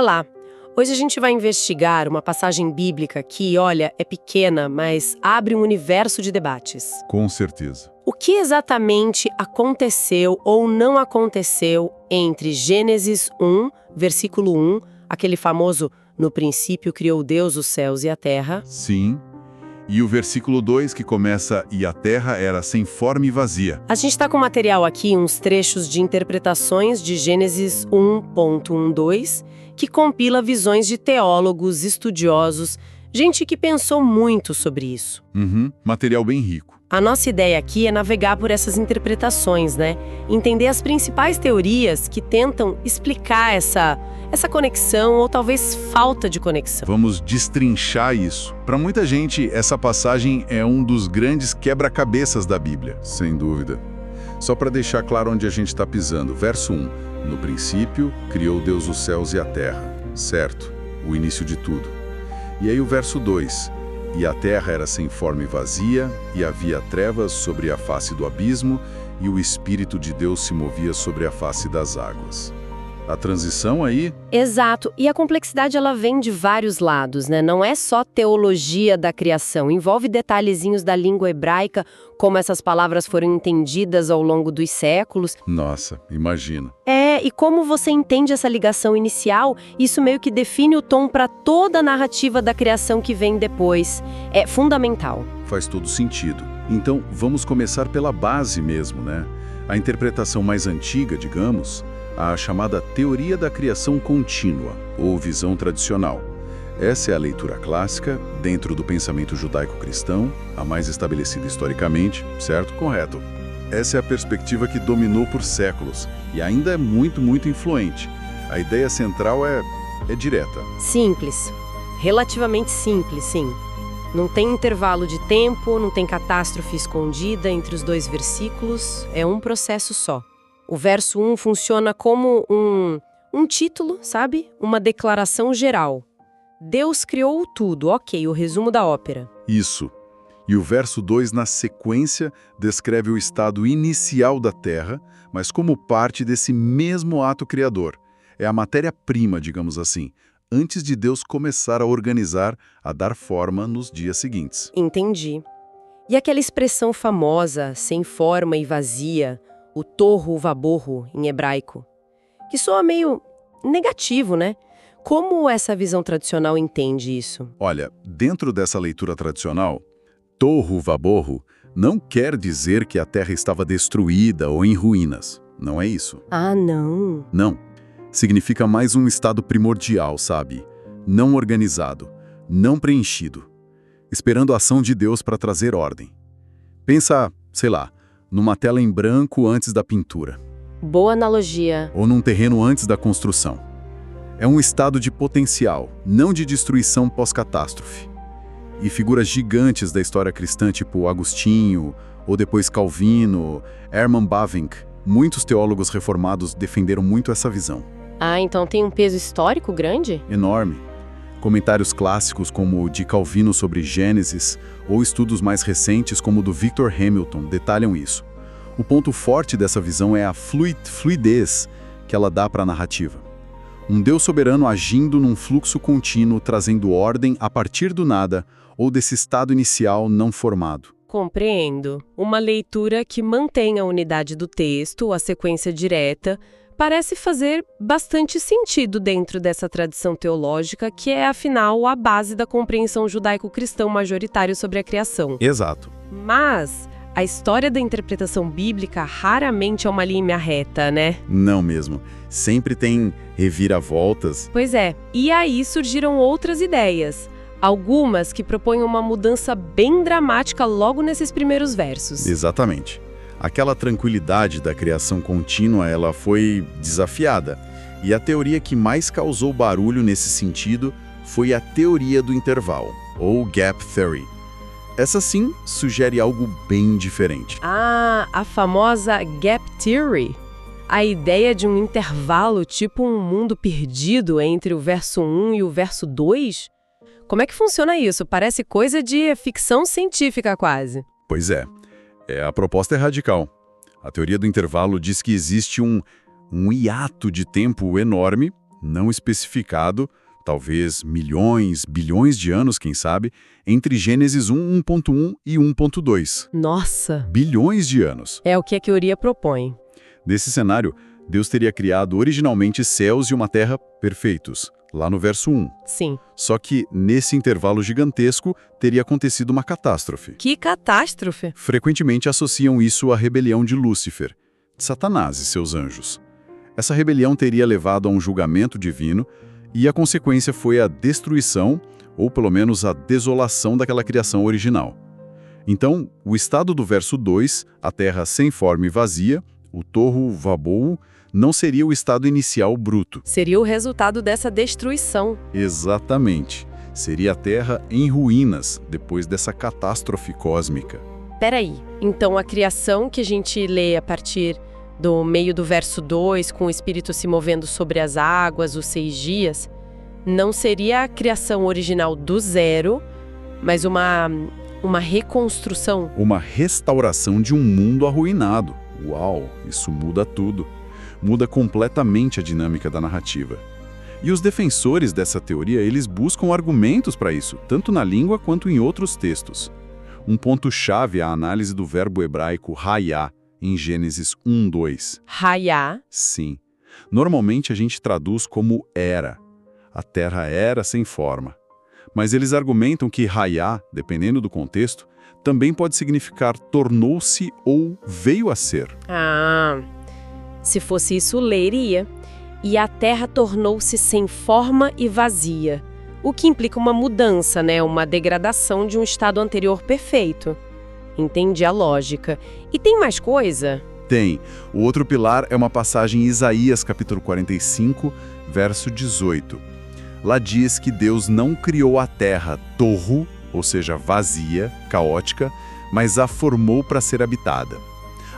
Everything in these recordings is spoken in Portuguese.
Olá! Hoje a gente vai investigar uma passagem bíblica que, olha, é pequena, mas abre um universo de debates. Com certeza. O que exatamente aconteceu ou não aconteceu entre Gênesis 1, versículo 1, aquele famoso "No princípio criou Deus os céus e a terra"? Sim. E o versículo 2 que começa, e a terra era sem forma e vazia. A gente está com material aqui, uns trechos de interpretações de Gênesis 1.12, que compila visões de teólogos, estudiosos, gente que pensou muito sobre isso. Material bem rico. A nossa ideia aqui é navegar por essas interpretações, né? Entender as principais teorias que tentam explicar essa conexão ou talvez falta de conexão. Vamos destrinchar isso. Para muita gente, essa passagem é um dos grandes quebra-cabeças da Bíblia, sem dúvida. Só para deixar claro onde a gente está pisando. Verso 1. No princípio, criou Deus os céus e a terra. Certo, o início de tudo. E aí o verso 2. E a terra era sem forma e vazia, e havia trevas sobre a face do abismo, e o Espírito de Deus se movia sobre a face das águas. A transição aí? Exato. E a complexidade ela vem de vários lados, né? Não é só teologia da criação. Envolve detalhezinhos da língua hebraica, como essas palavras foram entendidas ao longo dos séculos. Nossa, imagina. E como você entende essa ligação inicial, isso meio que define o tom para toda a narrativa da criação que vem depois. É fundamental. Faz todo sentido. Então, vamos começar pela base mesmo, né? A interpretação mais antiga, digamos, a chamada teoria da criação contínua, ou visão tradicional. Essa é a leitura clássica, dentro do pensamento judaico-cristão, a mais estabelecida historicamente, certo? Correto. Essa é a perspectiva que dominou por séculos e ainda é muito, muito influente. A ideia central é direta. Simples. Relativamente simples, sim. Não tem intervalo de tempo, não tem catástrofe escondida entre os dois versículos, é um processo só. O verso 1 funciona como um título, sabe? Uma declaração geral. Deus criou tudo, ok, o resumo da ópera. Isso. E o verso 2, na sequência, descreve o estado inicial da Terra, mas como parte desse mesmo ato criador. É a matéria-prima, digamos assim, antes de Deus começar a organizar, a dar forma nos dias seguintes. Entendi. E aquela expressão famosa, sem forma e vazia, o tohu vabohu em hebraico, que soa meio negativo, né? Como essa visão tradicional entende isso? Olha, dentro dessa leitura tradicional, tohu vabohu não quer dizer que a Terra estava destruída ou em ruínas. Não é isso. Ah, não. Não. Significa mais um estado primordial, sabe? Não organizado, não preenchido, esperando a ação de Deus para trazer ordem. Pensa, sei lá, numa tela em branco antes da pintura. Boa analogia. Ou num terreno antes da construção. É um estado de potencial, não de destruição pós-catástrofe. E figuras gigantes da história cristã, tipo Agostinho, ou depois Calvino, Herman Bavinck, muitos teólogos reformados defenderam muito essa visão. Ah, então tem um peso histórico grande? Enorme. Comentários clássicos como o de Calvino sobre Gênesis, ou estudos mais recentes como o do Victor Hamilton, detalham isso. O ponto forte dessa visão é a fluidez que ela dá para a narrativa. Um Deus soberano agindo num fluxo contínuo, trazendo ordem a partir do nada, ou desse estado inicial não formado. Compreendo. Uma leitura que mantém a unidade do texto, a sequência direta, parece fazer bastante sentido dentro dessa tradição teológica que é, afinal, a base da compreensão judaico-cristã majoritária sobre a criação. Exato. Mas a história da interpretação bíblica raramente é uma linha reta, né? Não mesmo. Sempre tem reviravoltas. Pois é. E aí surgiram outras ideias. Algumas que propõem uma mudança bem dramática logo nesses primeiros versos. Exatamente. Aquela tranquilidade da criação contínua, ela foi desafiada. E a teoria que mais causou barulho nesse sentido foi a teoria do intervalo, ou Gap Theory. Essa sim sugere algo bem diferente. Ah, a famosa Gap Theory. A ideia de um intervalo, tipo um mundo perdido entre o verso 1 e o verso 2? Como é que funciona isso? Parece coisa de ficção científica quase. Pois é. A proposta é radical. A teoria do intervalo diz que existe um hiato de tempo enorme, não especificado, talvez milhões, bilhões de anos, quem sabe, entre Gênesis 1, 1.1 e 1.2. Nossa! Bilhões de anos. É o que a teoria propõe. Nesse cenário, Deus teria criado originalmente céus e uma terra perfeitos, lá no verso 1. Sim. Só que, nesse intervalo gigantesco, teria acontecido uma catástrofe. Que catástrofe! Frequentemente associam isso à rebelião de Lúcifer, de Satanás e seus anjos. Essa rebelião teria levado a um julgamento divino e a consequência foi a destruição, ou pelo menos a desolação daquela criação original. Então, o estado do verso 2, a terra sem forma e vazia, o tohu vabou, não seria o estado inicial bruto. Seria o resultado dessa destruição. Exatamente. Seria a terra em ruínas depois dessa catástrofe cósmica. Peraí, então a criação que a gente lê a partir do meio do verso 2, com o Espírito se movendo sobre as águas, os 6 dias, não seria a criação original do zero, mas uma reconstrução? Uma restauração de um mundo arruinado. Uau, isso muda tudo. Muda completamente a dinâmica da narrativa. E os defensores dessa teoria, eles buscam argumentos para isso, tanto na língua quanto em outros textos. Um ponto-chave é a análise do verbo hebraico hayá, em Gênesis 1:2. Hayá? Sim. Normalmente a gente traduz como era. A terra era sem forma. Mas eles argumentam que hayá, dependendo do contexto, também pode significar tornou-se ou veio a ser. Ah, se fosse isso, leria. E a terra tornou-se sem forma e vazia, o que implica uma mudança, né? Uma degradação de um estado anterior perfeito. Entendi a lógica. E tem mais coisa? Tem. O outro pilar é uma passagem em Isaías, capítulo 45, verso 18. Lá diz que Deus não criou a terra torru, ou seja, vazia, caótica, mas a formou para ser habitada.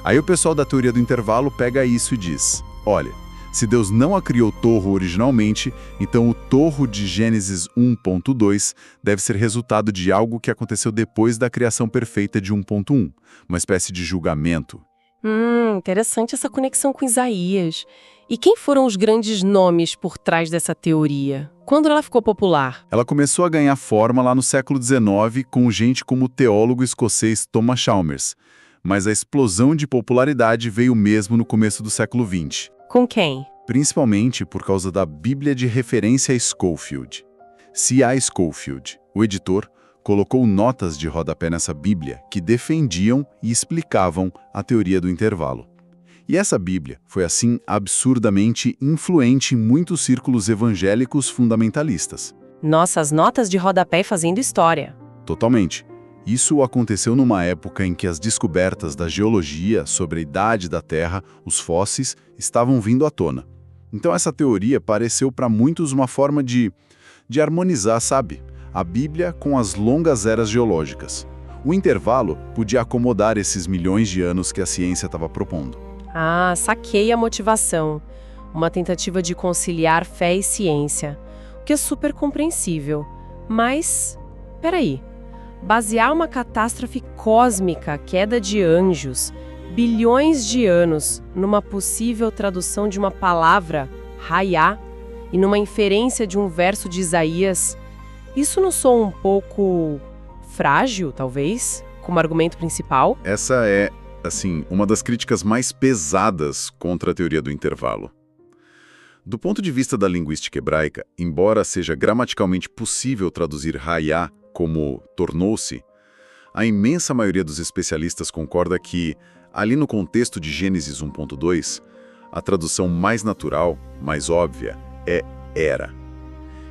Aí o pessoal da teoria do intervalo pega isso e diz, olha, se Deus não a criou torro originalmente, então o torro de Gênesis 1.2 deve ser resultado de algo que aconteceu depois da criação perfeita de 1.1, uma espécie de julgamento. Interessante essa conexão com Isaías. E quem foram os grandes nomes por trás dessa teoria? Quando ela ficou popular? Ela começou a ganhar forma lá no século XIX com gente como o teólogo escocês Thomas Chalmers, mas a explosão de popularidade veio mesmo no começo do século XX. Com quem? Principalmente por causa da Bíblia de Referência Scofield. C.I. Scofield, o editor, colocou notas de rodapé nessa Bíblia que defendiam e explicavam a teoria do intervalo. E essa Bíblia foi, assim, absurdamente influente em muitos círculos evangélicos fundamentalistas. Nossa, as notas de rodapé fazendo história. Totalmente. Isso aconteceu numa época em que as descobertas da geologia sobre a idade da Terra, os fósseis, estavam vindo à tona. Então essa teoria pareceu para muitos uma forma de harmonizar, sabe, a Bíblia com as longas eras geológicas. O intervalo podia acomodar esses milhões de anos que a ciência estava propondo. Ah, saquei a motivação. Uma tentativa de conciliar fé e ciência, o que é super compreensível. Mas, peraí. Basear uma catástrofe cósmica, queda de anjos, bilhões de anos, numa possível tradução de uma palavra, hayá, e numa inferência de um verso de Isaías, isso não soa um pouco frágil, talvez, como argumento principal? Essa é, assim, uma das críticas mais pesadas contra a teoria do intervalo. Do ponto de vista da linguística hebraica, embora seja gramaticalmente possível traduzir hayá como tornou-se, a imensa maioria dos especialistas concorda que, ali no contexto de Gênesis 1.2, a tradução mais natural, mais óbvia, é era.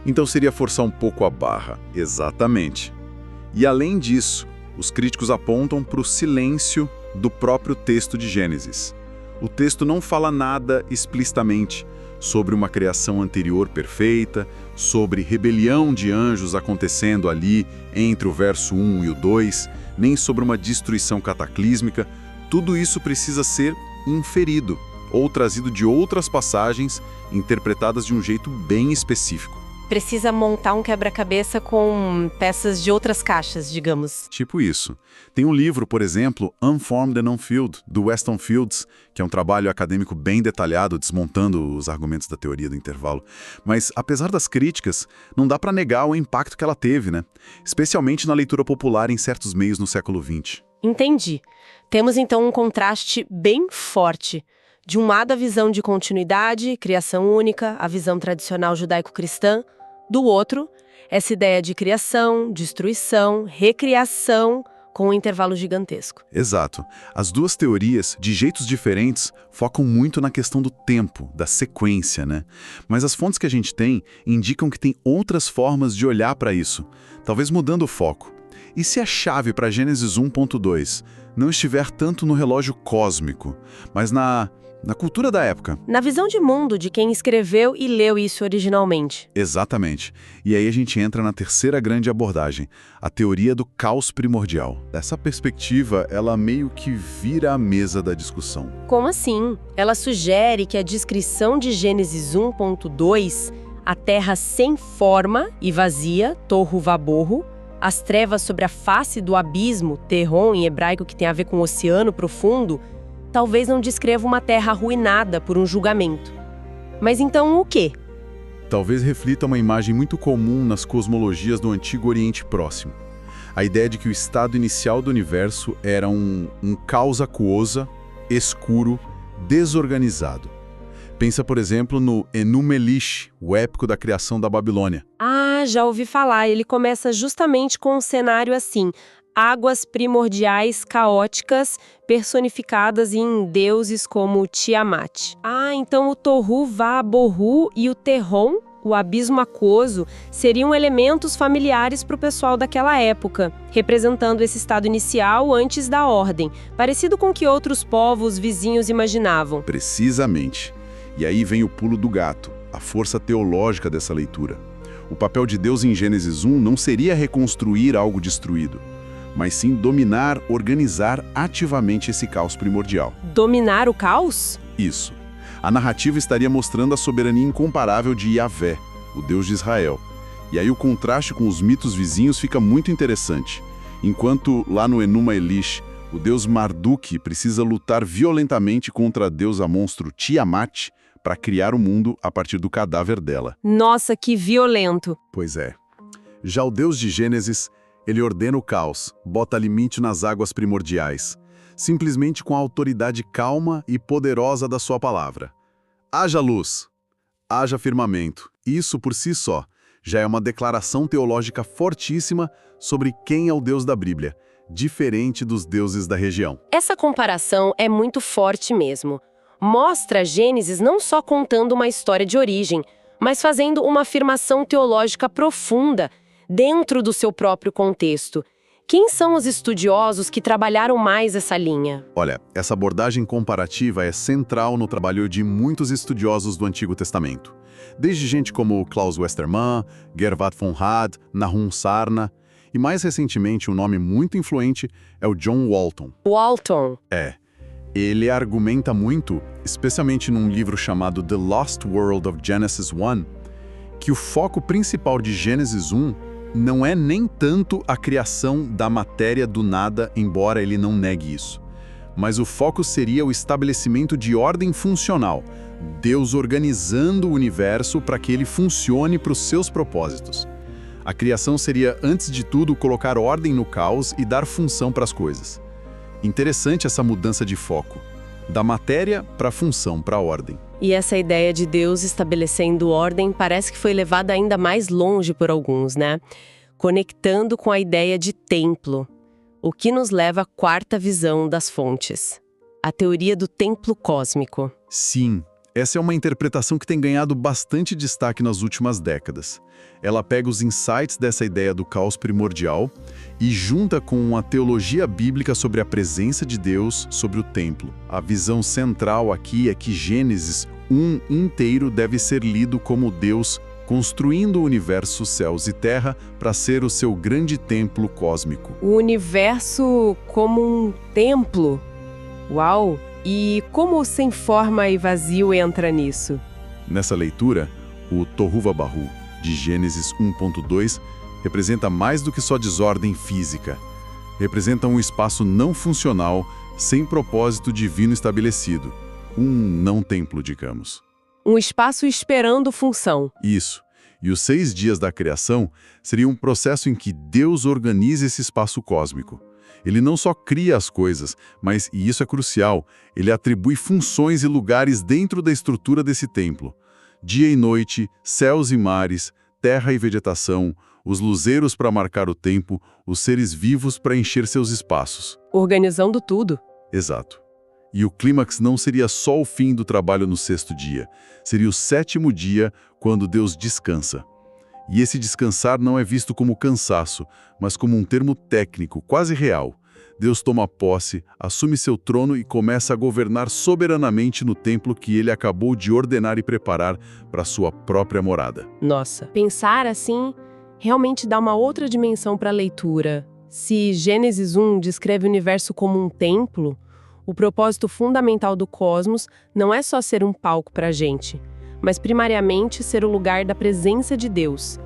Então seria forçar um pouco a barra, exatamente. E além disso, os críticos apontam para o silêncio do próprio texto de Gênesis. O texto não fala nada explicitamente sobre uma criação anterior perfeita, sobre rebelião de anjos acontecendo ali entre o verso 1 e o 2, nem sobre uma destruição cataclísmica. Tudo isso precisa ser inferido ou trazido de outras passagens interpretadas de um jeito bem específico. precisa montar um quebra-cabeça com peças de outras caixas, digamos. Tipo isso. Tem um livro, por exemplo, Unformed and Unfilled, do Weston Fields, que é um trabalho acadêmico bem detalhado, desmontando os argumentos da teoria do intervalo. Mas, apesar das críticas, não dá para negar o impacto que ela teve, né? Especialmente na leitura popular em certos meios no século XX. Entendi. Temos então um contraste bem forte. De um lado, a visão de continuidade, criação única, a visão tradicional judaico-cristã. Do outro, essa ideia de criação, destruição, recriação, com um intervalo gigantesco. Exato. As duas teorias, de jeitos diferentes, focam muito na questão do tempo, da sequência, né? Mas as fontes que a gente tem indicam que tem outras formas de olhar para isso, talvez mudando o foco. E se a chave para Gênesis 1.2 não estiver tanto no relógio cósmico, mas na cultura da época? Na visão de mundo de quem escreveu e leu isso originalmente. Exatamente. E aí a gente entra na terceira grande abordagem, a teoria do caos primordial. Essa perspectiva, ela meio que vira a mesa da discussão. Como assim? Ela sugere que a descrição de Gênesis 1.2, a terra sem forma e vazia, tohu vabohu, as trevas sobre a face do abismo, terron em hebraico, que tem a ver com o oceano profundo, talvez não descreva uma terra arruinada por um julgamento. Mas então o quê? Talvez reflita uma imagem muito comum nas cosmologias do Antigo Oriente Próximo. A ideia de que o estado inicial do universo era um caos aquoso, escuro, desorganizado. Pensa, por exemplo, no Enuma Elish, o épico da criação da Babilônia. Ah, já ouvi falar. Ele começa justamente com um cenário assim: águas primordiais caóticas personificadas em deuses como Tiamat. Ah, então o Tohu Vabohu e o Terron, o abismo aquoso, seriam elementos familiares para o pessoal daquela época, representando esse estado inicial antes da ordem, parecido com o que outros povos vizinhos imaginavam. Precisamente. E aí vem o pulo do gato, a força teológica dessa leitura. O papel de Deus em Gênesis 1 não seria reconstruir algo destruído, mas sim dominar, organizar ativamente esse caos primordial. Dominar o caos? Isso. A narrativa estaria mostrando a soberania incomparável de Yahvé, o Deus de Israel. E aí o contraste com os mitos vizinhos fica muito interessante. Enquanto lá no Enuma Elish, o deus Marduk precisa lutar violentamente contra a deusa monstro Tiamat para criar o mundo a partir do cadáver dela. Nossa, que violento! Pois é. Já o Deus de Gênesis, ele ordena o caos, bota limite nas águas primordiais, simplesmente com a autoridade calma e poderosa da sua palavra. Haja luz, haja firmamento. Isso por si só já é uma declaração teológica fortíssima sobre quem é o Deus da Bíblia, diferente dos deuses da região. Essa comparação é muito forte mesmo. Mostra Gênesis não só contando uma história de origem, mas fazendo uma afirmação teológica profunda dentro do seu próprio contexto. Quem são os estudiosos que trabalharam mais essa linha? Olha, essa abordagem comparativa é central no trabalho de muitos estudiosos do Antigo Testamento. Desde gente como Klaus Westermann, Gerhard von Rad, Nahum Sarna, e mais recentemente um nome muito influente é o John Walton. Walton. Ele argumenta muito, especialmente num livro chamado The Lost World of Genesis 1, que o foco principal de Gênesis 1 não é nem tanto a criação da matéria do nada, embora ele não negue isso. Mas o foco seria o estabelecimento de ordem funcional, Deus organizando o universo para que ele funcione para os seus propósitos. A criação seria, antes de tudo, colocar ordem no caos e dar função para as coisas. Interessante essa mudança de foco, da matéria para a função, para a ordem. E essa ideia de Deus estabelecendo ordem parece que foi levada ainda mais longe por alguns, né? Conectando com a ideia de templo, o que nos leva à quarta visão das fontes, a teoria do templo cósmico. Sim, essa é uma interpretação que tem ganhado bastante destaque nas últimas décadas. Ela pega os insights dessa ideia do caos primordial e junta com uma teologia bíblica sobre a presença de Deus sobre o templo. A visão central aqui é que Gênesis 1 inteiro deve ser lido como Deus construindo o universo, céus e terra para ser o seu grande templo cósmico. O universo como um templo? Uau! E como o sem forma e vazio entra nisso? Nessa leitura, o Tohu Vabohu, de Gênesis 1.2 representa mais do que só desordem física. Representa um espaço não funcional, sem propósito divino estabelecido. Um não-templo, digamos. Um espaço esperando função. Isso. E os 6 dias da criação seria um processo em que Deus organiza esse espaço cósmico. Ele não só cria as coisas, mas, e isso é crucial, ele atribui funções e lugares dentro da estrutura desse templo. Dia e noite, céus e mares, terra e vegetação, os luzeiros para marcar o tempo, os seres vivos para encher seus espaços. Organizando tudo. Exato. E o clímax não seria só o fim do trabalho no 6º dia, seria o 7º dia, quando Deus descansa. E esse descansar não é visto como cansaço, mas como um termo técnico, quase real. Deus toma posse, assume seu trono e começa a governar soberanamente no templo que ele acabou de ordenar e preparar para sua própria morada. Nossa, pensar assim realmente dá uma outra dimensão para a leitura. Se Gênesis 1 descreve o universo como um templo, o propósito fundamental do cosmos não é só ser um palco para a gente, mas primariamente ser o lugar da presença de Deus.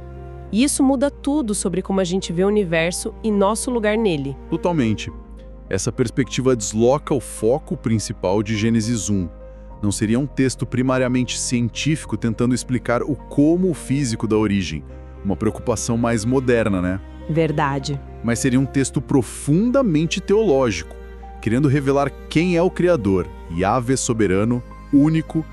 E isso muda tudo sobre como a gente vê o universo e nosso lugar nele. Totalmente. Essa perspectiva desloca o foco principal de Gênesis 1. Não seria um texto primariamente científico tentando explicar o como físico da origem. Uma preocupação mais moderna, né? Verdade. Mas seria um texto profundamente teológico, querendo revelar quem é o Criador, Yahvé soberano, único,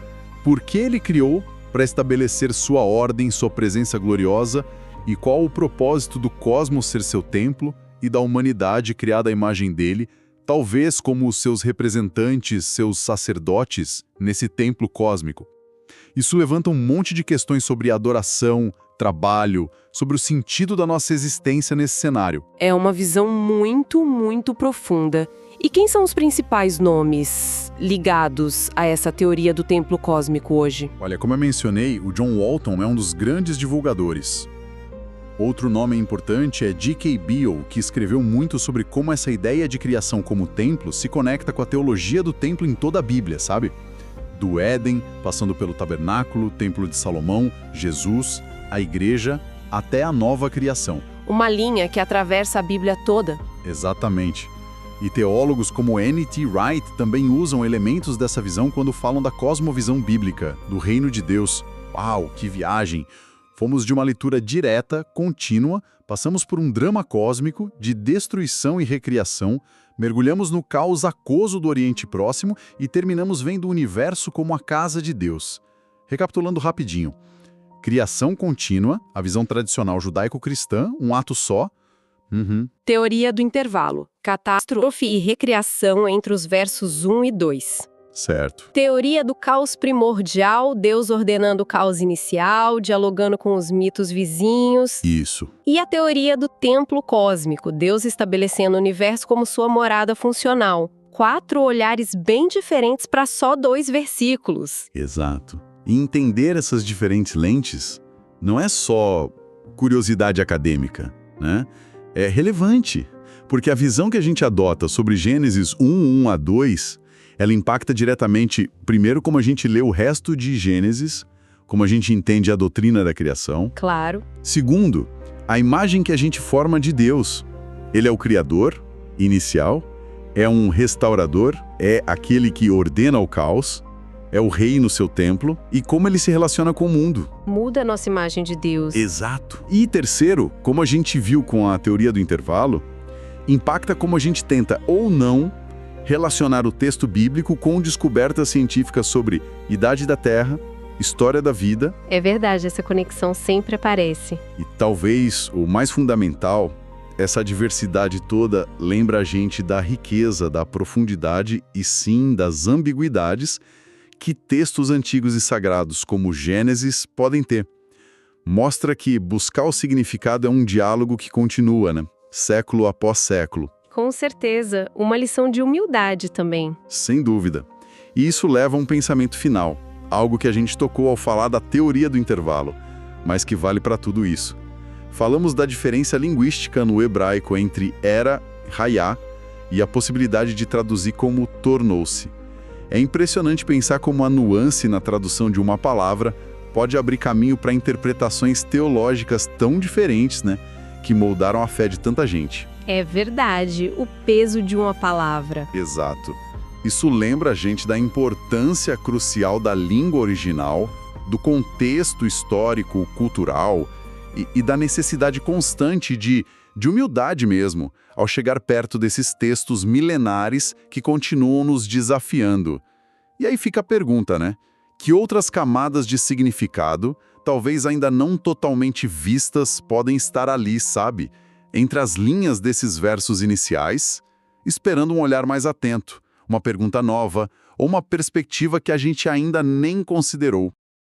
por que ele criou para estabelecer sua ordem, sua presença gloriosa e qual o propósito do cosmos ser seu templo e da humanidade criada à imagem dele, talvez como os seus representantes, seus sacerdotes, nesse templo cósmico. Isso levanta um monte de questões sobre adoração, trabalho, sobre o sentido da nossa existência nesse cenário. É uma visão muito, muito profunda. E quem são os principais nomes ligados a essa teoria do templo cósmico hoje? Olha, como eu mencionei, o John Walton é um dos grandes divulgadores. Outro nome importante é D.K. Beale, que escreveu muito sobre como essa ideia de criação como templo se conecta com a teologia do templo em toda a Bíblia, sabe? Do Éden, passando pelo tabernáculo, templo de Salomão, Jesus, a igreja, até a nova criação. Uma linha que atravessa a Bíblia toda. Exatamente. E teólogos como N.T. Wright também usam elementos dessa visão quando falam da cosmovisão bíblica, do reino de Deus. Uau, que viagem! Fomos de uma leitura direta, contínua, passamos por um drama cósmico de destruição e recriação, mergulhamos no caos aquoso do Oriente Próximo e terminamos vendo o universo como a casa de Deus. Recapitulando rapidinho. Criação contínua, a visão tradicional judaico-cristã, um ato só. Teoria do intervalo, catástrofe e recriação entre os versos 1 e 2. Certo. Teoria do caos primordial, Deus ordenando o caos inicial, dialogando com os mitos vizinhos. Isso. E a teoria do templo cósmico, Deus estabelecendo o universo como sua morada funcional. 4 olhares bem diferentes para só 2 versículos. Exato. E entender essas diferentes lentes não é só curiosidade acadêmica, né? É relevante, porque a visão que a gente adota sobre Gênesis 1, 1 a 2, ela impacta diretamente, primeiro, como a gente lê o resto de Gênesis, como a gente entende a doutrina da criação. Claro. Segundo, a imagem que a gente forma de Deus. Ele é o Criador, inicial, é um restaurador, é aquele que ordena o caos, é o rei no seu templo e como ele se relaciona com o mundo. Muda a nossa imagem de Deus. Exato. E terceiro, como a gente viu com a teoria do intervalo, impacta como a gente tenta ou não relacionar o texto bíblico com descobertas científicas sobre idade da Terra, história da vida. É verdade, essa conexão sempre aparece. E talvez o mais fundamental, essa diversidade toda lembra a gente da riqueza, da profundidade e sim das ambiguidades que textos antigos e sagrados como Gênesis podem ter. Mostra que buscar o significado é um diálogo que continua, né? Século após século. Com certeza, uma lição de humildade também. Sem dúvida. E isso leva a um pensamento final, algo que a gente tocou ao falar da teoria do intervalo, mas que vale para tudo isso. Falamos da diferença linguística no hebraico entre era, hayá, e a possibilidade de traduzir como tornou-se. É impressionante pensar como a nuance na tradução de uma palavra pode abrir caminho para interpretações teológicas tão diferentes, né? Que moldaram a fé de tanta gente. É verdade, o peso de uma palavra. Exato. Isso lembra a gente da importância crucial da língua original, do contexto histórico, cultural e da necessidade constante de humildade mesmo, ao chegar perto desses textos milenares que continuam nos desafiando. E aí fica a pergunta, né? Que outras camadas de significado, talvez ainda não totalmente vistas, podem estar ali, sabe? Entre as linhas desses versos iniciais, esperando um olhar mais atento, uma pergunta nova ou uma perspectiva que a gente ainda nem considerou.